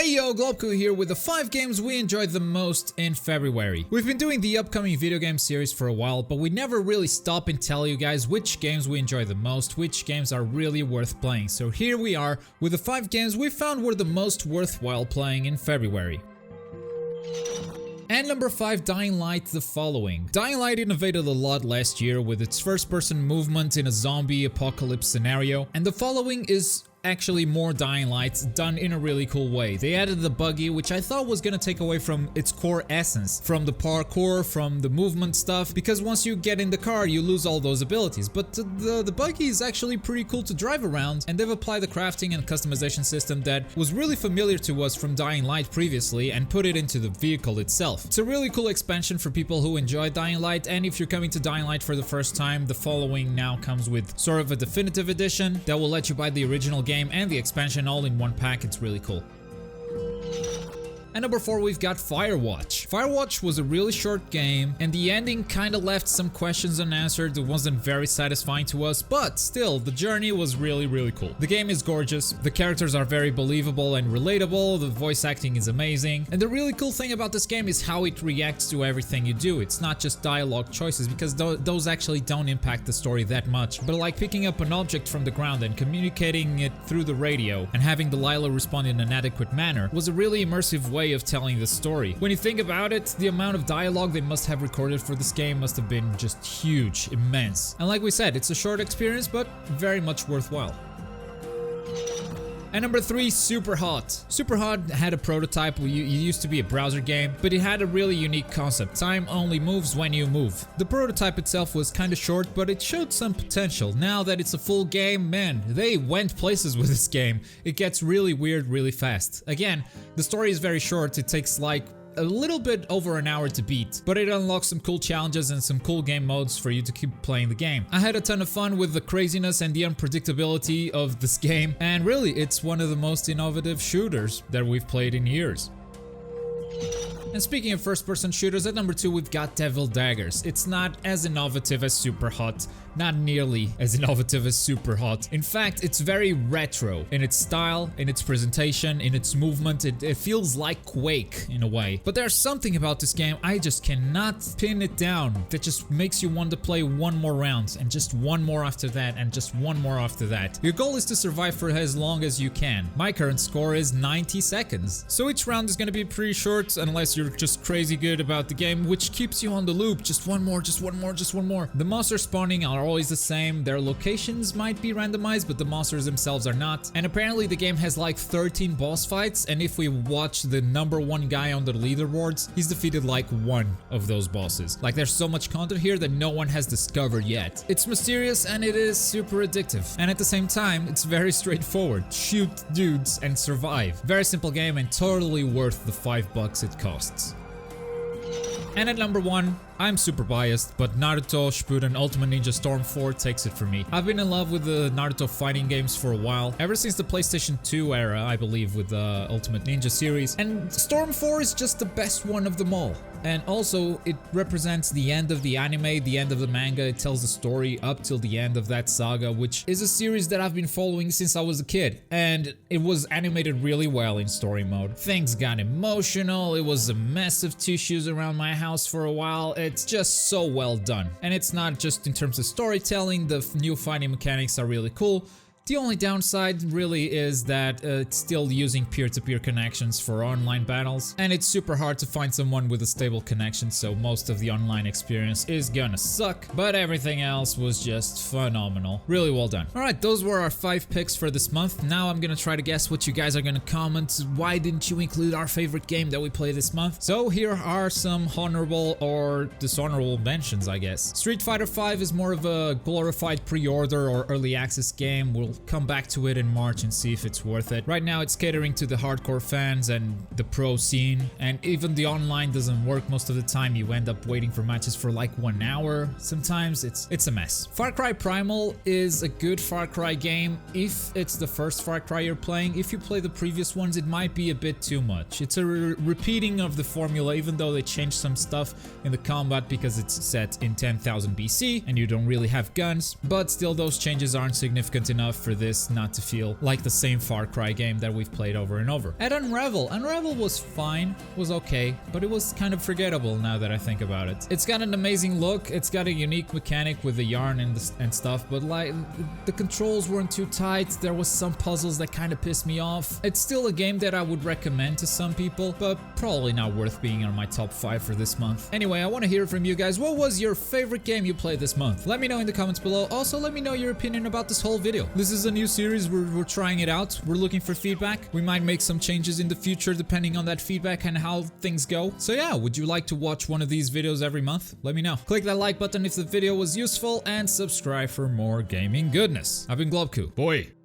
Hey yo, Globku here with the 5 games we enjoyed the most in February. We've been doing the upcoming video game series for a while, but we never really stop and tell you guys which games we enjoy the most, which games are really worth playing. So here we are with the 5 games we found were the most worthwhile playing in February. And number 5, Dying Light the following. Dying Light innovated a lot last year with its first-person movement in a zombie apocalypse scenario, and the following is actually more Dying Light done in a really cool way. They added the buggy, which I thought was gonna take away from its core essence, from the parkour, from the movement stuff, because once you get in the car you lose all those abilities. But the buggy is actually pretty cool to drive around, and they've applied the crafting and customization system that was really familiar to us from Dying Light previously and put it into the vehicle itself. It's a really cool expansion for people who enjoy Dying Light, and if you're coming to Dying Light for the first time, the following now comes with sort of a definitive edition that will let you buy the original game and the expansion all in one pack. It's really cool. And number 4, we've got Firewatch. Firewatch was a really short game, and the ending kinda left some questions unanswered. It wasn't very satisfying to us, but still, the journey was really cool. The game is gorgeous, the characters are very believable and relatable, the voice acting is amazing, and the really cool thing about this game is how it reacts to everything you do. It's not just dialogue choices, because those actually don't impact the story that much, but like picking up an object from the ground and communicating it through the radio, and having Delilah respond in an adequate manner, was a really immersive way of telling the story. When you think about it, the amount of dialogue they must have recorded for this game must have been just huge, immense. And like we said, it's a short experience, but very much worthwhile. And number 3, Superhot. Superhot had a prototype. It used to be a browser game, but it had a really unique concept. Time only moves when you move. The prototype itself was kinda short, but it showed some potential. Now that it's a full game, man, they went places with this game. It gets really weird really fast. Again, the story is very short. It takes like a little bit over an hour to beat, but it unlocks some cool challenges and some cool game modes for you to keep playing the game. I had a ton of fun with the craziness and the unpredictability of this game, and really, it's one of the most innovative shooters that we've played in years. And speaking of first-person shooters, at number 2 we've got Daggers. It's not as innovative as Superhot, not nearly as innovative as Superhot. In fact, it's very retro in its style, in its presentation, in its movement. It feels like Quake in a way. But there's something about this game, I just cannot pin it down, that just makes you want to play one more round, and just one more after that, and just one more after that. Your goal is to survive for as long as you can. My current score is 90 seconds. So each round is gonna be pretty short, unless you're just crazy good about the game, which keeps you on the loop. Just one more, just one more, just one more. The monsters spawning are always the same. Their locations might be randomized, but the monsters themselves are not. And apparently the game has like 13 boss fights, and if we watch the number 1 guy on the leaderboards, he's defeated like 1 of those bosses. Like, there's so much content here that no one has discovered yet. It's mysterious and it is super addictive. And at the same time, it's very straightforward. Shoot dudes and survive. Very simple game and totally worth the $5 it costs. And at number 1, I'm super biased, but Naruto Shippuden Ultimate Ninja Storm 4 takes it for me. I've been in love with the Naruto fighting games for a while, ever since the PlayStation 2 era, I believe, with the Ultimate Ninja series, and Storm 4 is just the best one of them all. And also, it represents the end of the anime, the end of the manga. It tells the story up till the end of that saga, which is a series that I've been following since I was a kid. And it was animated really well in story mode. Things got emotional, it was a mess of tissues around my house for a while. It's just so well done. And it's not just in terms of storytelling, the new fighting mechanics are really cool. The only downside really is that it's still using peer-to-peer connections for online battles, and it's super hard to find someone with a stable connection, so most of the online experience is gonna suck, but everything else was just phenomenal. Really well done. Alright, those were our 5 picks for this month. Now I'm gonna try to guess what you guys are gonna comment. Why didn't you include our favorite game that we played this month? So here are some honorable or dishonorable mentions, I guess. Street Fighter V is more of a glorified pre-order or early access game. We'll come back to it in March and see if it's worth it. Right now it's catering to the hardcore fans and the pro scene, and even the online doesn't work most of the time. You end up waiting for matches for like 1 hour. Sometimes it's a mess. Far Cry Primal is a good Far Cry game if it's the first Far Cry you're playing. If you play the previous ones, it might be a bit too much. It's a repeating of the formula, even though they changed some stuff in the combat because it's set in 10,000 BC and you don't really have guns, but still those changes aren't significant enough for this not to feel like the same Far Cry game that we've played over and over. At Unravel was fine, was okay, but it was kind of forgettable now that I think about it. It's got an amazing look, it's got a unique mechanic with the yarn and stuff, but like the controls weren't too tight, there was some puzzles that kind of pissed me off. It's still a game that I would recommend to some people, but probably not worth being on my top 5 for this month. Anyway, I want to hear from you guys. What was your favorite game you played this month? Let me know in the comments below. Also, let me know your opinion about this whole video. This is a new series, we're trying it out. We're looking for feedback. We might make some changes in the future depending on that feedback and how things go. So yeah, would you like to watch one of these videos every month? Let me know. Click that like button if the video was useful and subscribe for more gaming goodness. I've been Globku. Boy.